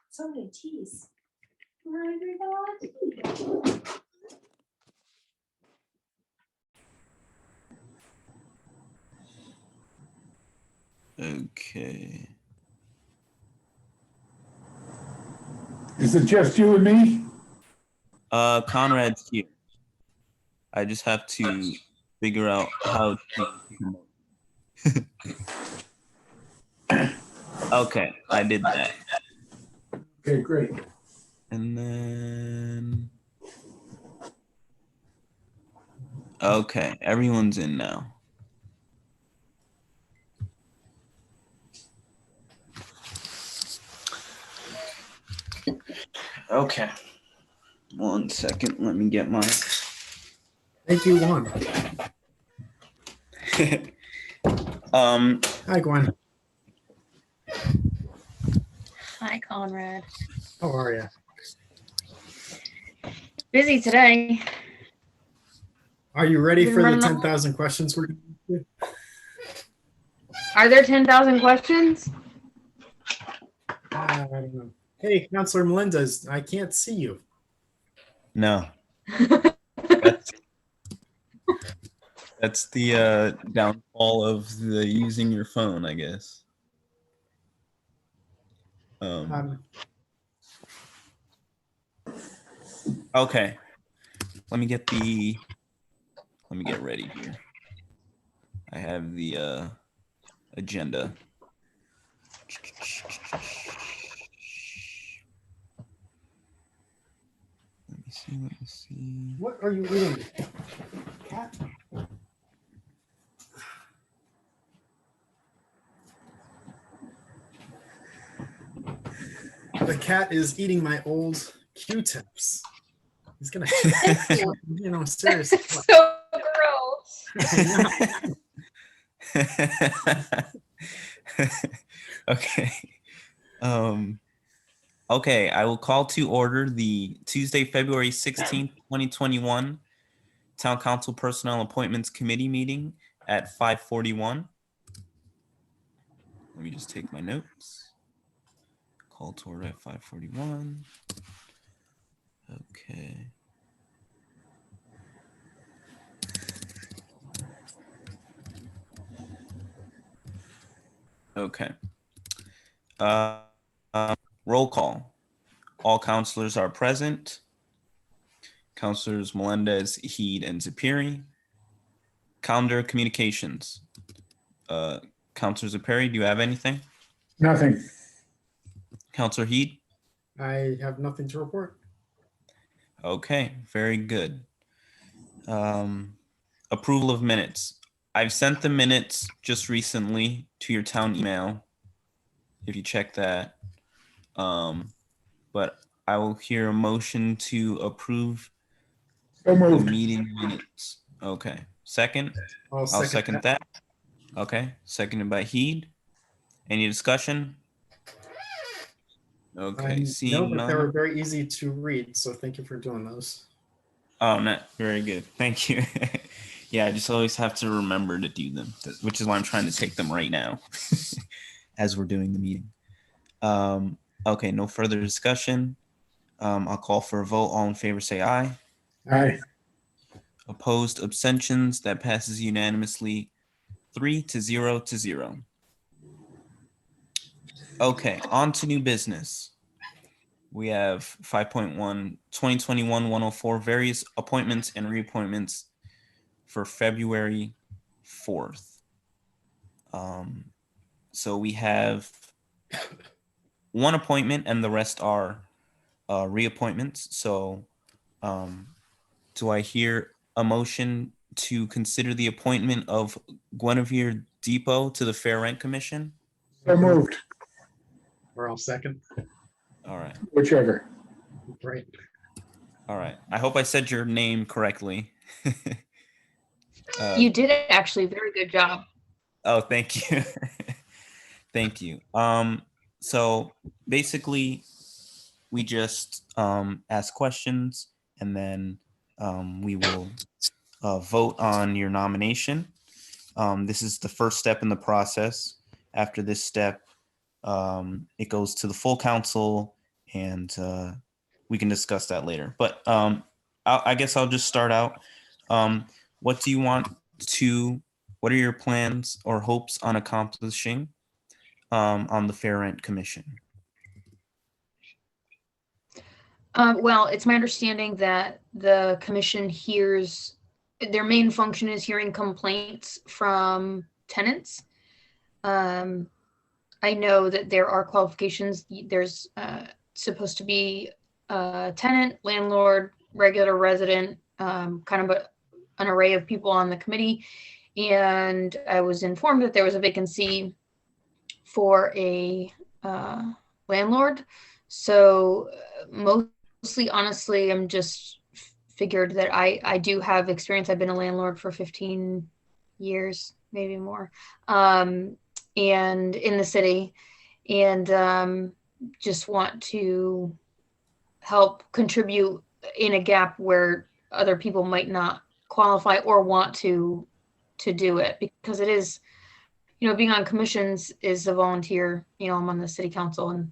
So many T's. I drink a lot of tea. Okay. Is it just you and me? Conrad's here. I just have to figure out how to promote. Okay, I did that. Okay, great. And then okay, everyone's in now. Okay. 1 second. Let me get my. Thank you, Juan. Hi, Gwen. Hi, Conrad. How are you? Busy today. Are you ready Been for the running 10,000 questions we're going to do? Are there 10,000 questions? I don't know. Hey, Counselor Melendez, I can't see you. No. That's the downfall of the using your phone, I guess. Okay. Let me get ready here. I have the agenda. Let me see. What are you eating? Cat? The cat is eating my old Q-tips. He's gonna, you know, seriously. So gross. Okay. Okay, I will call to order the Tuesday, February 16th, 2021 Town Council Personnel Appointments Committee meeting at 5:41. Let me just take my notes. Call to order at 5:41. Okay. Okay. Roll call. All councilors are present. Councilors Melendez, Heed, and Zapiri. Calendar communications. Councilor Zapiri, do you have anything? Nothing. Councilor Heed? I have nothing to report. Okay, very good. Approval of minutes. I've sent the minutes just recently to your town email, if you check that. But I will hear a motion to approve So the moved. meeting minutes. Okay, second? I'll I'll second that. Okay, seconded by Heed. Any discussion? Okay, No, seeing but they were none. very easy to read, so thank you for doing those. Oh, no, very good. Thank you. Yeah, I just always have to remember to do them, which is why I'm trying to take them right now as we're doing the meeting. Okay, no further discussion. I'll call for a vote. All in favor, say aye. Aye. Opposed, abstentions. That passes unanimously 3-0. Okay, on to new business. We have 5.1, 2021-104, various appointments and reappointments for February 4th. So we have one appointment and the rest are reappointments. So do I hear a motion to consider the appointment of Guinevere Depot to the Fair Rent Commission? So moved. Or I'll second. All right. Whichever. Right. All right. I hope I said your name correctly. You did it actually. Very good job. Oh, thank you. Thank you. So basically we just ask questions and then we will vote on your nomination. This is the first step in the process. After this step, it goes to the full council, and we can discuss that later. But I guess I'll just start out. What do you want to? What are your plans or hopes on accomplishing on the Fair Rent Commission? Well, it's my understanding that the commission hears, their main function is hearing complaints from tenants. I know that there are qualifications. There's supposed to be a tenant, landlord, regular resident, kind of an array of people on the committee. And I was informed that there was a vacancy for a landlord. So mostly, honestly, I'm just figured that I do have experience. I've been a landlord for 15 years, maybe more, and in the city, and just want to help contribute in a gap where other people might not qualify or want to do it, because it is, being on commissions is a volunteer. I'm on the city council, and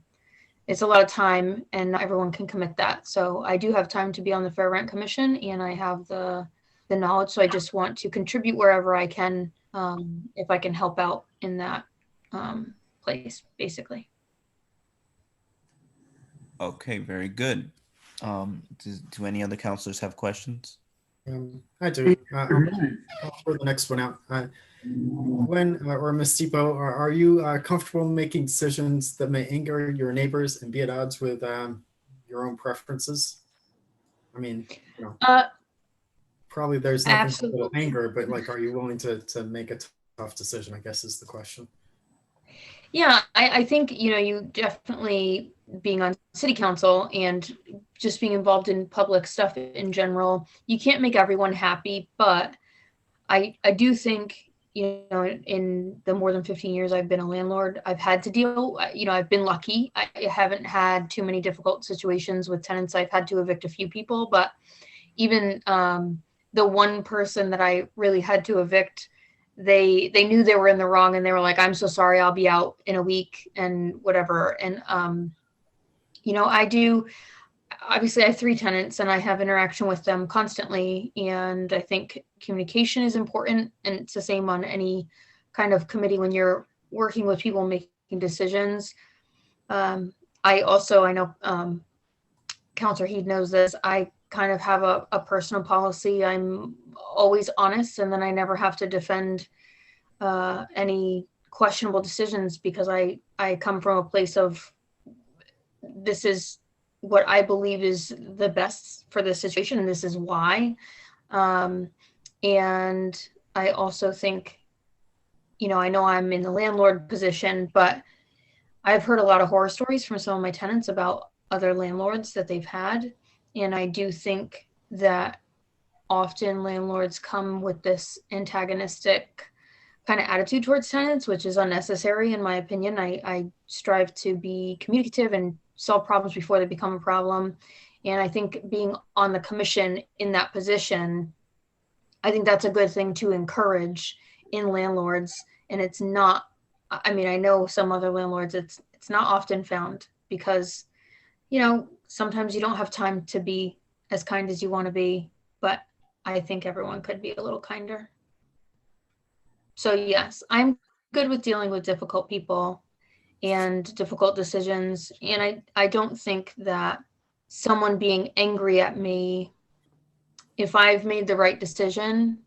it's a lot of time, and not everyone can commit that. So I do have time to be on the Fair Rent Commission, and I have the knowledge. So I just want to contribute wherever I can, if I can help out in that place, basically. Okay, very good. Do any other counselors have questions? I do. I'll throw the next one out. When or Ms. Tipo, are you comfortable making decisions that may anger your neighbors and be at odds with your own preferences? I mean, probably there's nothing but anger, but like, are you willing to make a tough decision, I guess is the question. Yeah, I think, you definitely, being on city council and just being involved in public stuff in general, you can't make everyone happy, but I do think, in the more than 15 years I've been a landlord, I've had to deal, I've been lucky. I haven't had too many difficult situations with tenants. I've had to evict a few people, but even the one person that I really had to evict, they knew they were in the wrong, and they were like, I'm so sorry, I'll be out in a week and whatever. And, obviously I have 3 tenants, and I have interaction with them constantly. And I think communication is important, and it's the same on any kind of committee when you're working with people making decisions. I know Counselor Heed knows this. I kind of have a personal policy. I'm always honest, and then I never have to defend any questionable decisions, because I come from a place of, this is what I believe is the best for the situation, and this is why. And I also think, I know I'm in the landlord position, but I've heard a lot of horror stories from some of my tenants about other landlords that they've had. And I do think that often landlords come with this antagonistic kind of attitude towards tenants, which is unnecessary, in my opinion. I strive to be communicative and solve problems before they become a problem. And I think being on the commission in that position, I think that's a good thing to encourage in landlords. And it's not, I know some other landlords, it's not often found, because, sometimes you don't have time to be as kind as you want to be, but I think everyone could be a little kinder. So yes, I'm good with dealing with difficult people and difficult decisions. And I don't think that someone being angry at me, if I've made the right decision,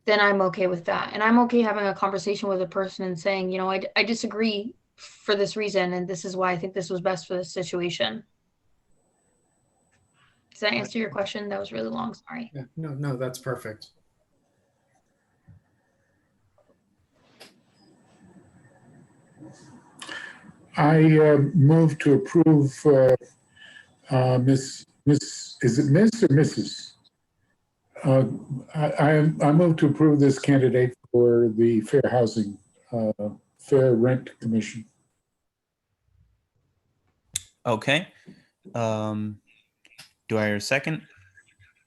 then I'm okay with that. And I'm okay having a conversation with a person and saying, I disagree for this reason, and this is why I think this was best for this situation. Does that answer your question? That was really long, sorry. Yeah, no, that's perfect. I move to approve Miss, is it Miss or Mrs.? I move to approve this candidate for the Fair Rent Commission. Okay. Do I hear a second?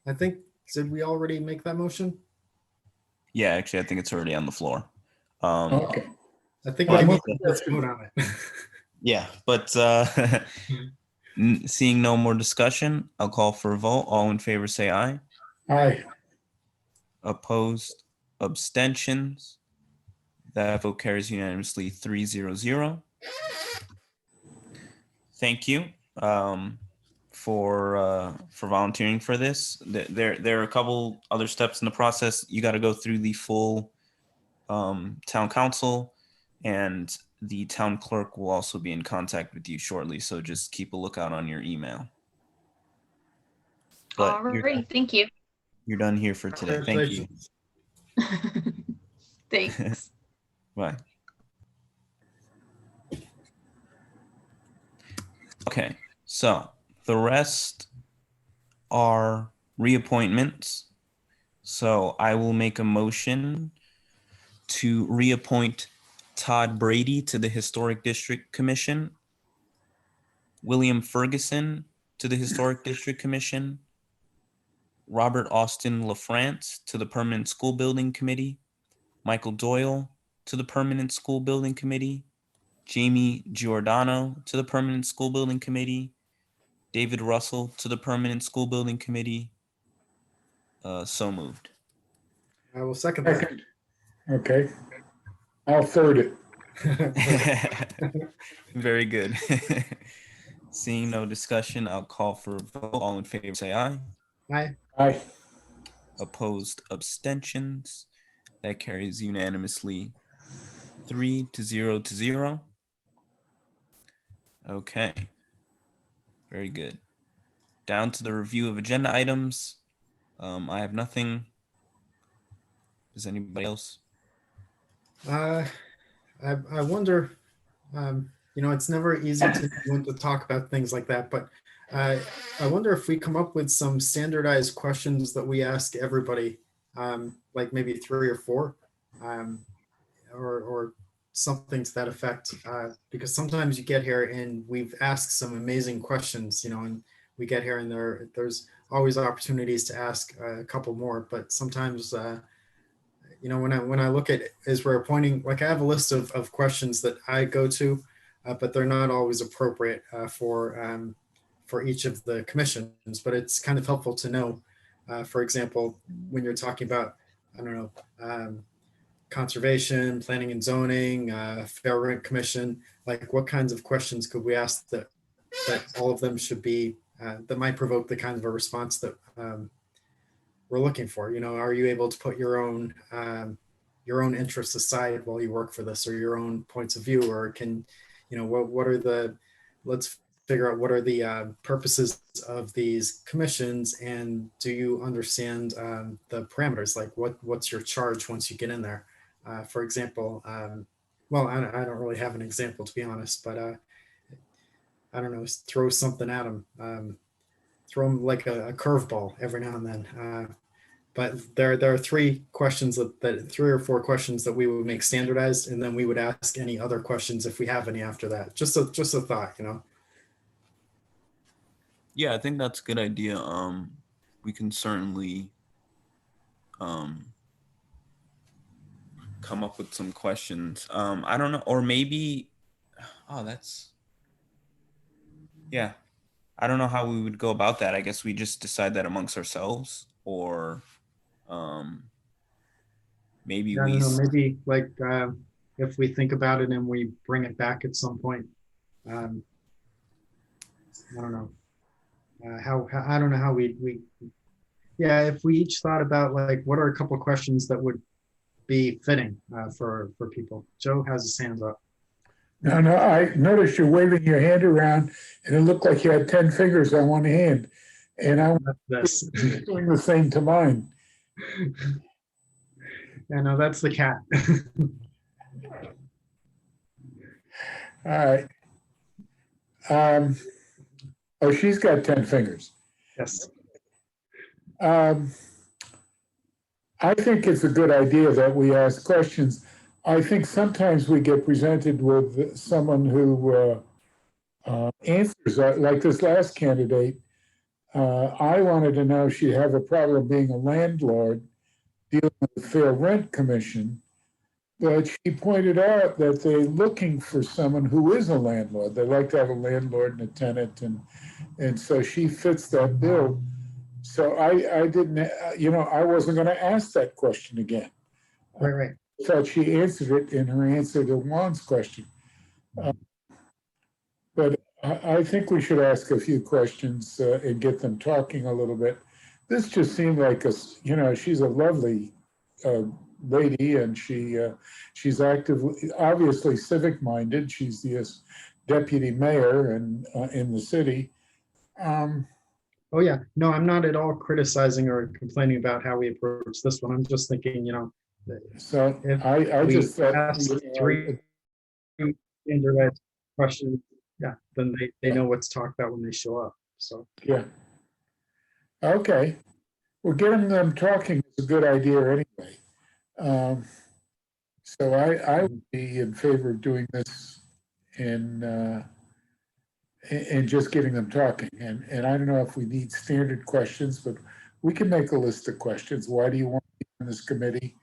I think, did we already make that motion? Yeah, actually, I think it's already on the floor. Okay. I think Well, we I need mean- to let's vote on it. Yeah, but seeing no more discussion, I'll call for a vote. All in favor, say aye. Aye. Opposed, abstentions. That vote carries unanimously 3-0-0. Thank you for volunteering for this. There are a couple other steps in the process. You got to go through the full town council, and the town clerk will also be in contact with you shortly. So just keep a lookout on your email. But Alrighty, thank you. you're done here for today. Thank you. Congratulations. Thanks. Bye. Okay, so the rest are reappointments. So I will make a motion to reappoint Todd Brady to the Historic District Commission, William Ferguson to the Historic District Commission, Robert Austin LaFrance to the Permanent School Building Committee, Michael Doyle to the Permanent School Building Committee, Jamie Giordano to the Permanent School Building Committee, David Russell to the Permanent School Building Committee. So moved. I will second that. Second. Okay. I'll third it. Very good. Seeing no discussion, I'll call for a vote. All in favor, say aye. Aye. Aye. Opposed, abstentions. That carries unanimously 3-0-0. Okay. Very good. Down to the review of agenda items. I have nothing. Does anybody else? I wonder, it's never easy to know when to talk about things like that, but I wonder if we come up with some standardized questions that we ask everybody, like maybe 3 or 4, or something to that effect, because sometimes you get here and we've asked some amazing questions, and we get here and there's always opportunities to ask a couple more, but sometimes when I look at as we're appointing, like I have a list of questions that I go to, but they're not always appropriate for each of the commissions. But it's kind of helpful to know, for example, when you're talking about, I don't know, conservation, planning and zoning, fair rent commission, like what kinds of questions could we ask that all of them should be, that might provoke the kind of a response that we're looking for. Are you able to put your own interests aside while you work for this, or your own points of view, or can, what are the, let's figure out what are the purposes of these commissions, and do you understand the parameters, like what's your charge once you get in there? For example, well, I don't really have an example, to be honest, but I don't know, throw something at them, throw them like a curveball every now and then. But there are 3 questions that 3 or 4 questions that we would make standardized, and then we would ask any other questions if we have any after that. Just a thought, Yeah, I think that's a good idea. We can certainly come up with some questions. I don't know, or maybe, yeah. I don't know how we would go about that. I guess we just decide that amongst ourselves, or maybe I we. don't know, maybe like if we think about it and we bring it back at some point. I don't know how I don't know how we yeah, if we each thought about like what are a couple of questions that would be fitting for people. Joe has his hands up. No, I noticed you're waving your hand around and it looked like you had 10 fingers on one hand. And I'm That's doing the same to mine. yeah, no, that's the cat. All right. Oh, she's got 10 fingers. Yes. I think it's a good idea that we ask questions. I think sometimes we get presented with someone who answers, like this last candidate. I wanted to know if she'd have a problem being a landlord, dealing with the Fair Rent Commission, but she pointed out that they're looking for someone who is a landlord. They like to have a landlord and a tenant, and so she fits that bill. So I didn't, I wasn't going to ask that question again. Right. I thought she answered it in her answer to Juan's question. But I think we should ask a few questions and get them talking a little bit. This just seemed like she's a lovely lady, and she's actively, obviously civic-minded. She's the deputy mayor in the city. Oh yeah, no, I'm not at all criticizing or complaining about how we approach this one. I'm just thinking, So if I we just thought, ask three standardized questions, yeah, then they know what to talk about when they show up. So yeah. Okay. Well, getting them talking is a good idea anyway. So I would be in favor of doing this and just getting them talking. And I don't know if we need standard questions, but we can make a list of questions. Why do you want to be on this committee?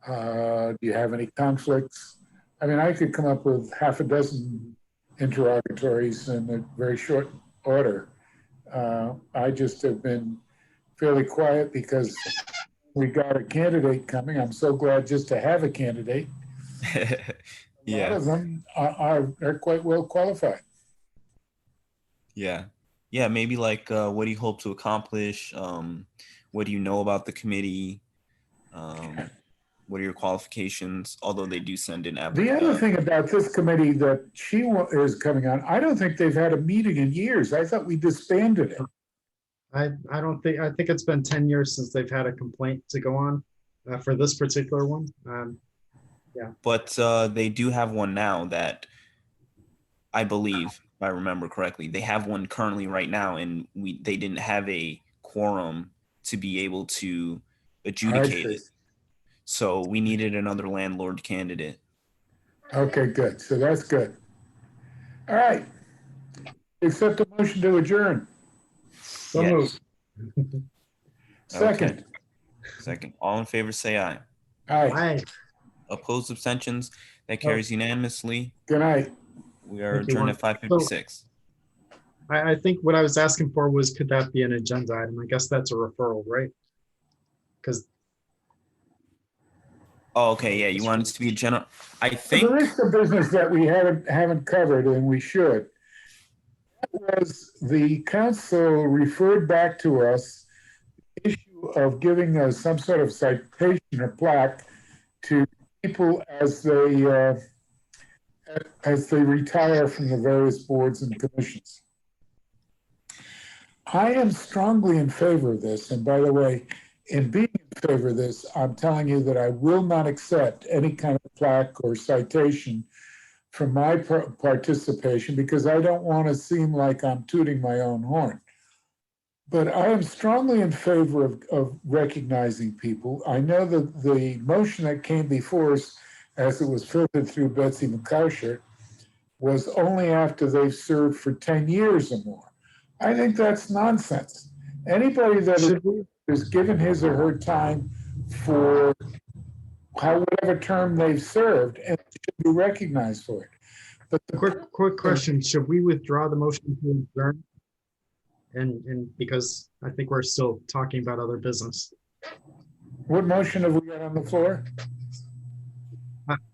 Do you have any conflicts? I mean, I could come up with half a dozen interrogatories in a very short order. I just have been fairly quiet because we got a candidate coming. I'm so glad just to have a candidate. A lot of them are quite well qualified. Yeah. Maybe like, what do you hope to accomplish? What do you know about the committee? What are your qualifications? Although they do send in The other thing about this committee that she is coming on, I don't think they've had a meeting in years. I thought we disbanded it. I think it's been 10 years since they've had a complaint to go on for this particular one. But they do have one now that I believe, if I remember correctly, they have one currently right now, and they didn't have a quorum to be able to adjudicate it. So we needed another landlord candidate. Okay, good. So that's good. All right. Accept a motion to adjourn. So moved. Second. Second. All in favor, say aye. Aye. Aye. Opposed, abstentions. That carries unanimously. Good night. We are Thank you, adjourned Juan. at 5:56. I think what I was asking for was, could that be an agenda item? I guess that's a referral, right? Because Oh, okay. Yeah, you want it to be a general. I think. The list of business that we haven't covered, and we should, was the council referred back to us the issue of giving us some sort of citation or plaque to people as they retire from the various boards and commissions. I am strongly in favor of this, and by the way, in being in favor of this, I'm telling you that I will not accept any kind of plaque or citation from my participation because I don't want to seem like I'm tooting my own horn. But I am strongly in favor of recognizing people. I know that the motion that came before us, as it was filtered through Betsy McCarshert, was only after they've served for 10 years or more. I think that's nonsense. Anybody that is given his or her time for whatever term they've served and should be recognized for it. But the quick question: should we withdraw the motion to adjourn? And because I think we're still talking about other business. What motion have we got on the floor?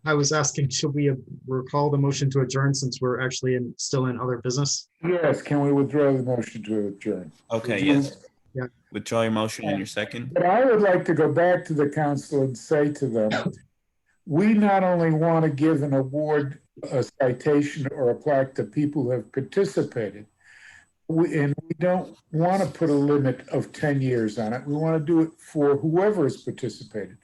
I was asking, should we recall the motion to adjourn since we're actually still in other business? Yes, can we withdraw the motion to adjourn? Okay, yes. Yeah. Withdraw your motion in your second. But I would like to go back to the council and say to them, we not only want to give an award, a citation or a plaque to people who have participated, and we don't want to put a limit of 10 years on it. We want to do it for whoever has participated.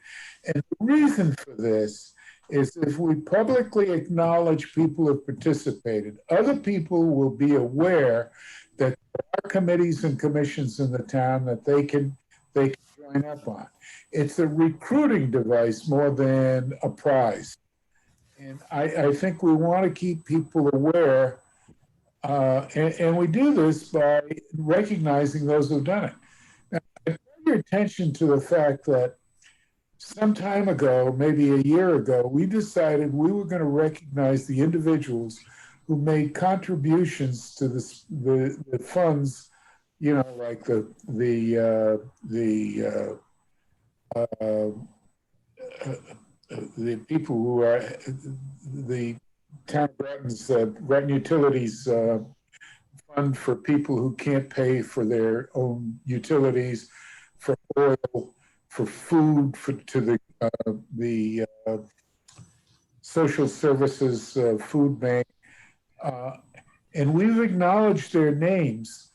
And the reason for this is if we publicly acknowledge people who have participated, other people will be aware that there are committees and commissions in the town that they can join up on. It's a recruiting device more than a prize. And I think we want to keep people aware, and we do this by recognizing those who've done it. Now, I draw your attention to the fact that some time ago, maybe a year ago, we decided we were going to recognize the individuals who made contributions to the funds, you know, like the people who are the town of Groton's Groton Utilities fund for people who can't pay for their own utilities, for oil, for food, to the social services food bank, and we've acknowledged their names.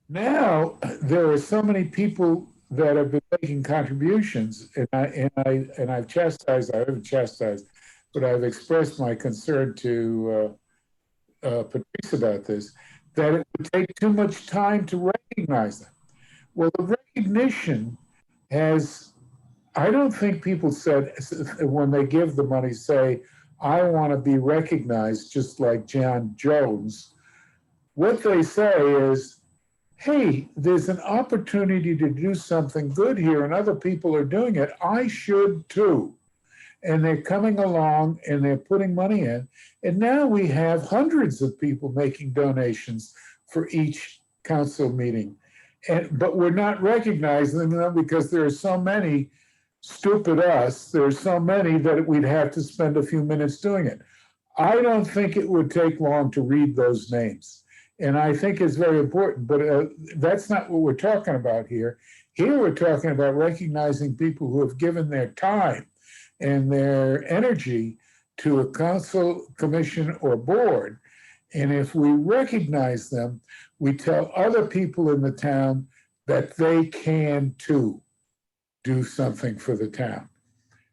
Now there are so many people that have been making contributions, and I've chastised. I haven't chastised, but I've expressed my concern to Patrice about this. That it would take too much time to recognize them. Well, the recognition has, I don't think people said, when they give the money, say, I want to be recognized just like John Jones. What they say is, hey, there's an opportunity to do something good here and other people are doing it. I should too. And they're coming along and they're putting money in. And now we have hundreds of people making donations for each council meeting. But we're not recognizing them because there are so many stupid us. There's so many that we'd have to spend a few minutes doing it. I don't think it would take long to read those names. And I think it's very important, but that's not what we're talking about here. Here we're talking about recognizing people who have given their time and their energy to a council, commission, or board. And if we recognize them, we tell other people in the town that they can too do something for the town.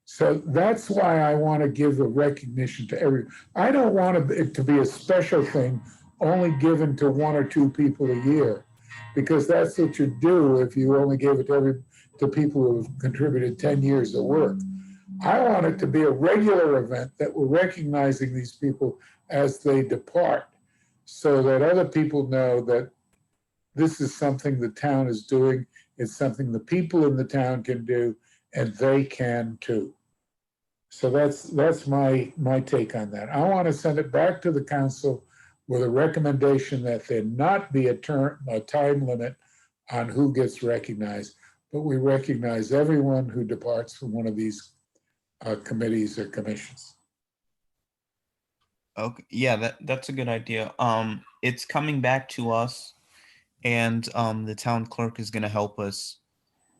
So that's why I want to give a recognition to everyone. I don't want it to be a special thing only given to one or two people a year, because that's what you do if you only give it to people who have contributed 10 years of work. I want it to be a regular event that we're recognizing these people as they depart, so that other people know that this is something the town is doing. It's something the people in the town can do, and they can too. So that's my take on that. I want to send it back to the council with a recommendation that there not be a time limit on who gets recognized, but we recognize everyone who departs from one of these committees or commissions. Okay, yeah, that's a good idea. It's coming back to us, and the town clerk is going to help us.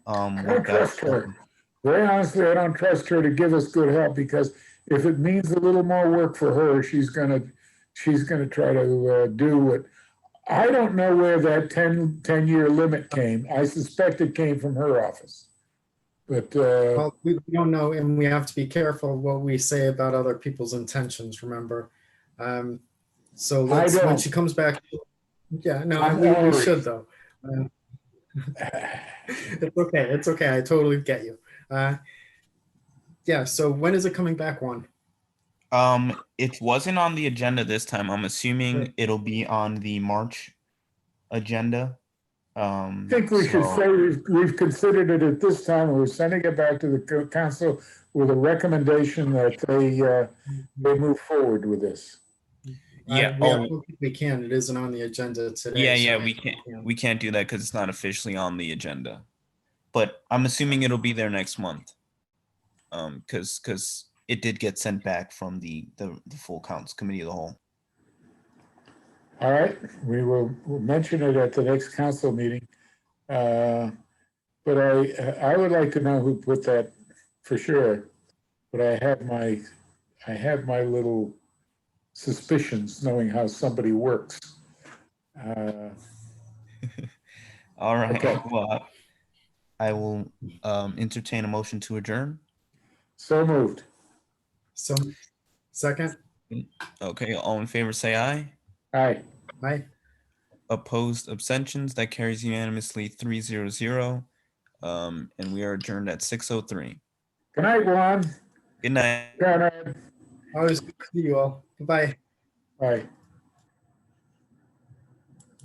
I don't trust her. Very honestly, I don't trust her to give us good help, because if it means a little more work for her, she's gonna try to do what. I don't know where that 10-year limit came. I suspect it came from her office. But Well, we don't know, and we have to be careful what we say about other people's intentions, remember? So when she comes back, yeah, no, we should though. It's okay. I totally get you. Yeah, so when is it coming back, Juan? It wasn't on the agenda this time. I'm assuming Sure. it'll be on the March agenda. I think we should say we've considered it at this time. We're sending it back to the council with a recommendation that they move forward with this. Yeah. We can. It isn't on the agenda today. Yeah. So we can't do that because it's not officially on the agenda. But I'm assuming it'll be there next month. Because it did get sent back from the full council committee of the whole. All right, we'll mention it at the next council meeting. But I would like to know who put that for sure. But I have my little suspicions, knowing how somebody works. All right. Okay. Well, I will entertain a motion to adjourn. So moved. So, second. Okay. All in favor, say aye. Aye. Aye. Opposed, abstentions. That carries unanimously 3-0-0. And we are adjourned at 6:03. Good night, Juan. Good night. Good night. Always good to see you all. Bye. Bye.